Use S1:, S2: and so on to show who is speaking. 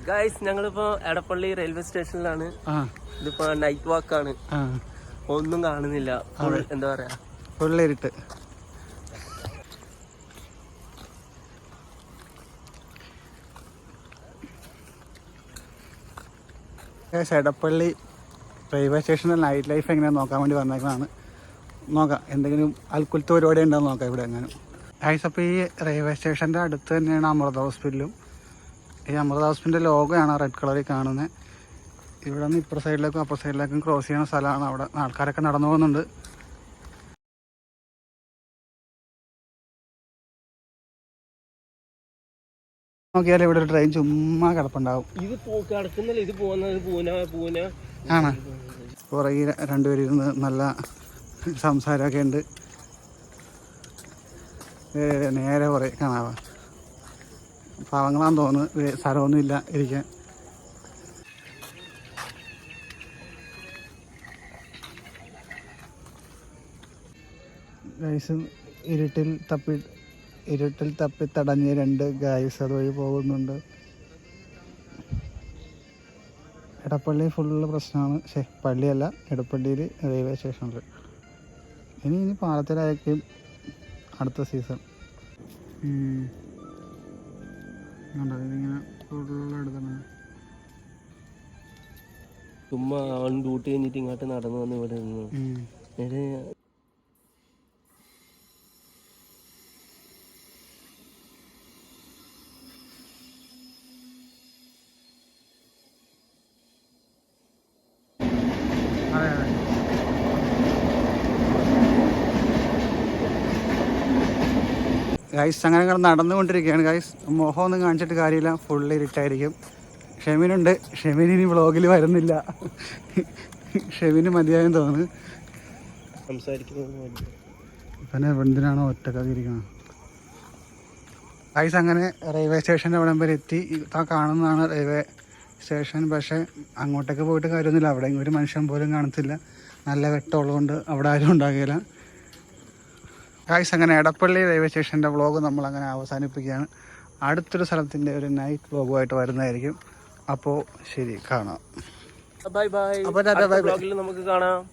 S1: Guys ഞങ്ങളിപ്പോ Edappally railway സ്റ്റേഷനിലാണ്. ഇതിപ്പോ നൈറ്റ് വാക്കാണ്. ഒന്നും കാണുന്നില്ല. എന്താ പറയാ,
S2: ഫുള്ളിരുട്ട്. എടപ്പള്ളി റെയിൽവേ സ്റ്റേഷനിൽ നൈറ്റ് ലൈഫ് എങ്ങനെയാണെന്ന് നോക്കാൻ വേണ്ടി വന്നേക്കുന്നതാണ്. നോക്കാം എന്തെങ്കിലും അൽക്കുലത്തെ പരിപാടി ഉണ്ടോയെന്ന് നോക്കാം ഇവിടെ എങ്ങാനും. ഗൈസ് അപ്പോൾ ഈ റെയിൽവേ സ്റ്റേഷൻ്റെ അടുത്ത് തന്നെയാണ് അമൃത ഹോസ്പിറ്റലും. ഈ അമൃത ഹോസ്പിറ്റലിൻ്റെ ലോഗോയാണ് റെഡ് കളറിൽ കാണുന്നത്. ഇവിടെ നിന്ന് ഇപ്പുറ സൈഡിലേക്കും അപ്പുറ സൈഡിലേക്കും ക്രോസ് ചെയ്യുന്ന സ്ഥലമാണ്. അവിടെ ആൾക്കാരൊക്കെ നടന്നു പോകുന്നുണ്ട്. നോക്കിയാൽ ഇവിടെ ഒരു ട്രെയിൻ ചുമ്മാ കിടപ്പുണ്ടാവും. ആണ് പുറകെ രണ്ടുപേരിരുന്ന് നല്ല സംസാരമൊക്കെ ഉണ്ട്. നേരെ കുറേ കാണാവാ. പാവങ്ങളാന്ന് തോന്നുന്നു, സ്ഥലമൊന്നുമില്ല ഇരിക്കാൻ. ഗൈസ് ഇരുട്ടിൽ തപ്പി തടഞ്ഞ് രണ്ട് ഗൈസ് അതുവഴി പോകുന്നുണ്ട്. എടപ്പള്ളി ഫുള്ള് പ്രശ്നമാണ്. പള്ളിയല്ല, എടപ്പള്ളിയിൽ റെയിൽവേ സ്റ്റേഷനിൽ. ഇനി പാലത്തിലായിരിക്കും അടുത്ത സീസൺ. ഇതിങ്ങനെ ഫുള്ളെടുക്കണം.
S1: ചുമ്മാ അവൻ ഡ്യൂട്ടി കഴിഞ്ഞിട്ട് ഇങ്ങോട്ട് നടന്നു വന്ന് ഇവിടെ നിന്നു.
S2: ഗൈസ് അങ്ങനെ നടന്നുകൊണ്ടിരിക്കുകയാണ്. ഗൈസ് മുഖമൊന്നും കാണിച്ചിട്ട് കാര്യമില്ല, ഫുള്ള് ഇരുട്ടായിരിക്കും. ഷെമിനുണ്ട്. ഷെമിൻ ഇനി വ്ളോഗിൽ വരുന്നില്ല. ഷെമിന് മതിയായെന്ന് തോന്നുന്നു. പിന്നെ എന്തിനാണോ ഒറ്റക്കാക്കി ഇരിക്കുന്നത്. ഗൈസ് അങ്ങനെ റെയിൽവേ സ്റ്റേഷൻ്റെ അവിടം വരെ എത്തി. കാണുന്നതാണ് റെയിൽവേ സ്റ്റേഷൻ. പക്ഷേ അങ്ങോട്ടേക്ക് പോയിട്ട് കാര്യമൊന്നുമില്ല. അവിടെ ഒരു മനുഷ്യൻ പോലും കാണത്തില്ല. നല്ല വെട്ടമുള്ളതുകൊണ്ട് അവിടെ ആരും ഉണ്ടാകില്ല. ഗൈസ് അങ്ങനെ എടപ്പള്ളി റെയിൽവേ സ്റ്റേഷൻ്റെ വ്ളോഗ് നമ്മളങ്ങനെ അവസാനിപ്പിക്കുകയാണ്. അടുത്തൊരു സ്ഥലത്തിൻ്റെ ഒരു നൈറ്റ് വ്ളോഗുമായിട്ട് വരുന്നതായിരിക്കും. അപ്പോൾ ശരി, കാണാം.
S1: Bye bye.
S2: അപ്പോൾ
S1: നമുക്ക് കാണാം.